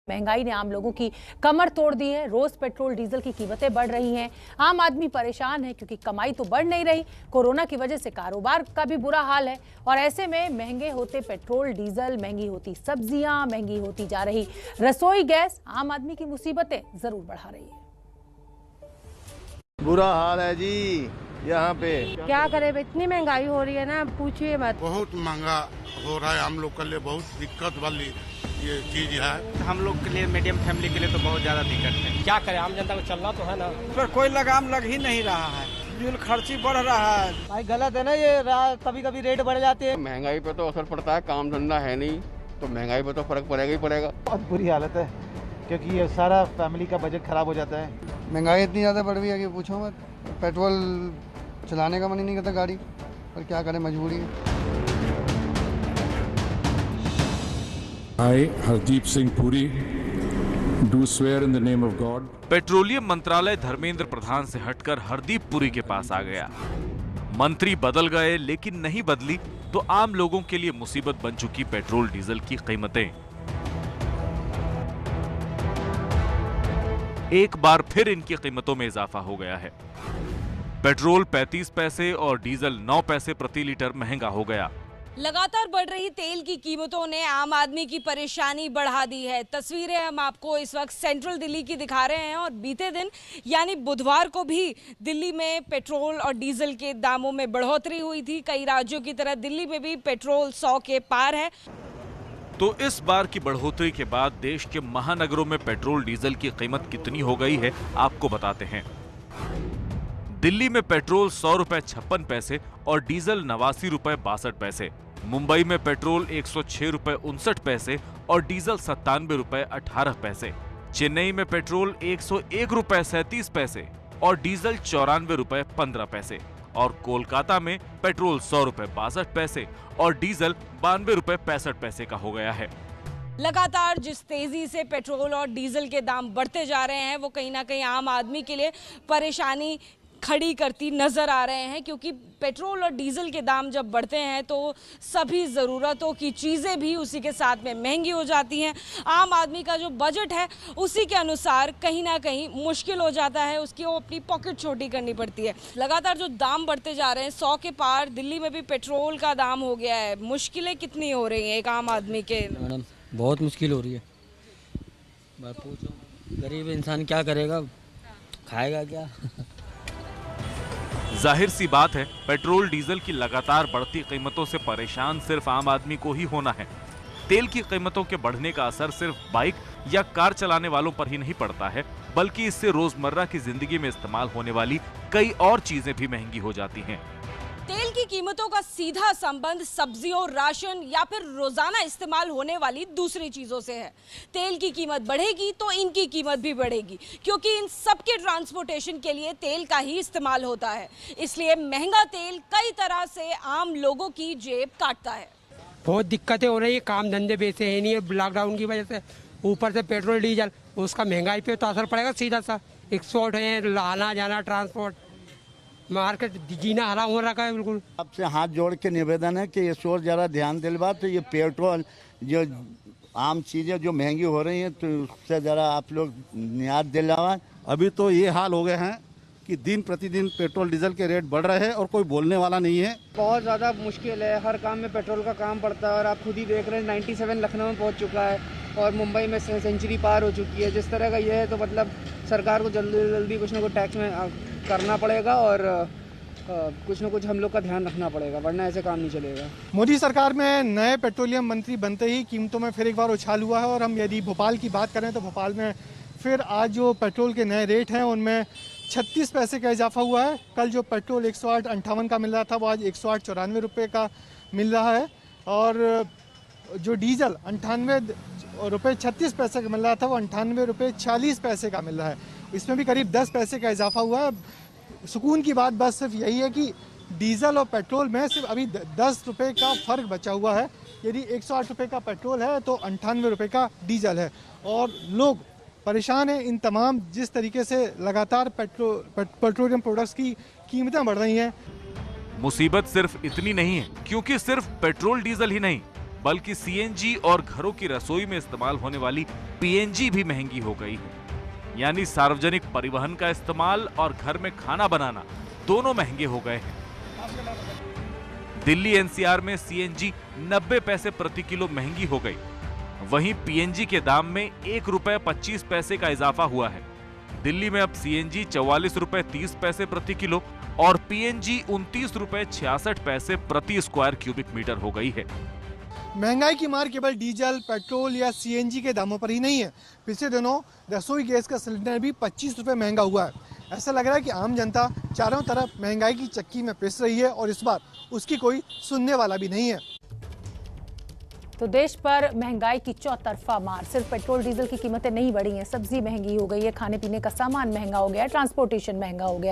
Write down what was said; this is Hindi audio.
महंगाई ने आम लोगों की कमर तोड़ दी है। रोज पेट्रोल डीजल की कीमतें बढ़ रही हैं। आम आदमी परेशान है क्योंकि कमाई तो बढ़ नहीं रही। कोरोना की वजह से कारोबार का भी बुरा हाल है और ऐसे में महंगे होते पेट्रोल डीजल, महंगी होती सब्जियां, महंगी होती जा रही रसोई गैस आम आदमी की मुसीबतें जरूर बढ़ा रही है। बुरा हाल है जी यहाँ पे। क्या करे, इतनी महंगाई हो रही है ना, पूछिए मत। बहुत महंगा हो रहा है, हम लोग के लिए बहुत दिक्कत वाली ये चीज है। हम लोग के लिए, मीडियम फैमिली के लिए तो बहुत ज्यादा दिक्कत है। क्या करें, आम जनता को चलना तो है ना। पर कोई लगाम लग ही नहीं रहा है, फ्यूल खर्ची बढ़ रहा है। भाई गलत है ना ये, कभी कभी रेट बढ़ जाते हैं। महंगाई पे तो असर पड़ता है, काम धंधा है नहीं तो महंगाई पे तो फर्क पड़ेगा ही पड़ेगा। बहुत बुरी हालत है क्योंकि ये सारा फैमिली का बजट खराब हो जाता है। महंगाई इतनी ज़्यादा बढ़ रही है कि पूछो मत। पेट्रोल चलाने का मन ही नहीं करता गाड़ी, पर क्या करें, मजबूरी है। I, Hardeep Singh Puri, do swear in the name of God. Petroleum मंत्रालय धर्मेंद्र प्रधान से हटकर हरदीप पुरी के पास आ गया। मंत्री बदल गए लेकिन नहीं बदली तो आम लोगों के लिए मुसीबत बन चुकी पेट्रोल डीजल की कीमतें। एक बार फिर इनकी कीमतों में इजाफा हो गया है। पेट्रोल 35 पैसे और डीजल 9 पैसे प्रति लीटर महंगा हो गया। लगातार बढ़ रही तेल की कीमतों ने आम आदमी की परेशानी बढ़ा दी है। तस्वीरें हम आपको इस वक्त सेंट्रल दिल्ली की दिखा रहे हैं और बीते दिन यानी बुधवार को भी दिल्ली में पेट्रोल और डीजल के दामों में बढ़ोतरी हुई थी। कई राज्यों की तरह दिल्ली में भी पेट्रोल 100 के पार है। तो इस बार की बढ़ोतरी के बाद देश के महानगरों में पेट्रोल डीजल की कीमत कितनी हो गई है आपको बताते हैं। दिल्ली में पेट्रोल 100 रुपए 56 पैसे और डीजल 89 रुपए 62 पैसे। मुंबई में पेट्रोल 106 रुपए 59 पैसे और डीजल 97 रुपए 18 पैसे। चेन्नई में पेट्रोल 101 रुपए 37 पैसे और डीजल 94 रुपए 15 पैसे। और कोलकाता में पेट्रोल 100 रुपए 62 पैसे और डीजल 92 रुपए 65 पैसे का हो गया है। लगातार जिस तेजी से पेट्रोल और डीजल के दाम बढ़ते जा रहे हैं वो कहीं ना कहीं आम आदमी के लिए परेशानी खड़ी करती नजर आ रहे हैं, क्योंकि पेट्रोल और डीजल के दाम जब बढ़ते हैं तो सभी ज़रूरतों की चीज़ें भी उसी के साथ में महंगी हो जाती हैं। आम आदमी का जो बजट है उसी के अनुसार कहीं ना कहीं मुश्किल हो जाता है, उसकी वो अपनी पॉकेट छोटी करनी पड़ती है। लगातार जो दाम बढ़ते जा रहे हैं 100 के पार, दिल्ली में भी पेट्रोल का दाम हो गया है। मुश्किलें कितनी हो रही हैं एक आम आदमी के? मैडम बहुत मुश्किल हो रही है। पूछो, गरीब इंसान क्या करेगा, खाएगा क्या? जाहिर सी बात है, पेट्रोल डीजल की लगातार बढ़ती कीमतों से परेशान सिर्फ आम आदमी को ही होना है। तेल की कीमतों के बढ़ने का असर सिर्फ बाइक या कार चलाने वालों पर ही नहीं पड़ता है, बल्कि इससे रोजमर्रा की जिंदगी में इस्तेमाल होने वाली कई और चीजें भी महंगी हो जाती हैं। तेल की कीमतों का सीधा संबंध सब्जियों, राशन या फिर रोजाना इस्तेमाल होने वाली दूसरी चीजों से है। तेल की कीमत बढ़ेगी तो इनकी कीमत भी बढ़ेगी, क्योंकि इन सबके ट्रांसपोर्टेशन के लिए तेल का ही इस्तेमाल होता है। इसलिए महंगा तेल कई तरह से आम लोगों की जेब काटता है। बहुत दिक्कतें हो रही है, काम धंधे वैसे है नहीं है लॉकडाउन की वजह से। ऊपर से पेट्रोल डीजल, उसका महंगाई पे तो असर पड़ेगा सीधा सा। एक्सपोर्ट है, आना जाना, ट्रांसपोर्ट, मार्केट जीना हराम हो रखा है बिल्कुल। आपसे हाथ जोड़ के निवेदन है कि इस ओर जरा ध्यान दिलवा, तो ये पेट्रोल जो आम चीज़ें जो महंगी हो रही हैं तो उससे जरा आप लोग नियात दिलावा। अभी तो ये हाल हो गए हैं कि दिन प्रतिदिन पेट्रोल डीजल के रेट बढ़ रहे हैं और कोई बोलने वाला नहीं है। बहुत ज़्यादा मुश्किल है, हर काम में पेट्रोल का काम पड़ता है। और आप खुद ही देख रहे हैं 97 लखनऊ में पहुंच चुका है और मुंबई में सेंचुरी पार हो चुकी है। जिस तरह का ये है तो मतलब सरकार को जल्दी जल्दी कुछ ना कुछ टैक्स में करना पड़ेगा और कुछ ना कुछ हम लोग का ध्यान रखना पड़ेगा, वरना ऐसे काम नहीं चलेगा। मोदी सरकार में नए पेट्रोलियम मंत्री बनते ही कीमतों में फिर एक बार उछाल हुआ है। और हम यदि भोपाल की बात करें तो भोपाल में फिर आज जो पेट्रोल के नए रेट हैं उनमें 36 पैसे का इजाफा हुआ है। कल जो पेट्रोल 108.58 का मिल रहा था वो आज 108.94 रुपये का मिल रहा है। और जो डीजल 98 रुपये 36 पैसे का मिल रहा था वो 98 रुपये 40 पैसे का मिल रहा है। इसमें भी करीब 10 पैसे का इजाफा हुआ है। सुकून की बात बस सिर्फ यही है कि डीजल और पेट्रोल में सिर्फ अभी 10 रुपये का फ़र्क बचा हुआ है। यदि 108 रुपये का पेट्रोल है तो 98 रुपये का डीजल है। और लोग परेशान हैं इन तमाम जिस तरीके से लगातार पेट्रोलियम प्रोडक्ट्स की कीमतें बढ़ रही हैं। मुसीबत सिर्फ इतनी नहीं है, क्योंकि सिर्फ पेट्रोल डीजल ही नहीं, बल्कि सीएनजी और घरों की रसोई में इस्तेमाल होने वाली पीएनजी भी महंगी हो गई है। यानी सार्वजनिक परिवहन का इस्तेमाल और घर में खाना बनाना दोनों महंगे हो गए हैं। दिल्ली एनसीआर में सीएनजी 90 पैसे प्रति किलो महंगी हो गई। वहीं पीएनजी के दाम में ₹1.25 का इजाफा हुआ है। दिल्ली में अब सीएनजी 44 रुपए 30 पैसे प्रति किलो और पीएनजी 29 रुपए 66 पैसे प्रति स्क्वायर क्यूबिक मीटर हो गई है। महंगाई की मार केवल डीजल, पेट्रोल या सीएनजी के दामों पर ही नहीं है। पिछले दिनों रसोई गैस का सिलेंडर भी 25 रुपए महंगा हुआ है। ऐसा लग रहा है कि आम जनता चारों तरफ महंगाई की चक्की में पिस रही है और इस बार उसकी कोई सुनने वाला भी नहीं है। तो देश पर महंगाई की चौतरफा मार। सिर्फ पेट्रोल डीजल की कीमतें नहीं बढ़ी हैं, सब्जी महंगी हो गई है, खाने पीने का सामान महंगा हो गया है, ट्रांसपोर्टेशन महंगा हो गया है।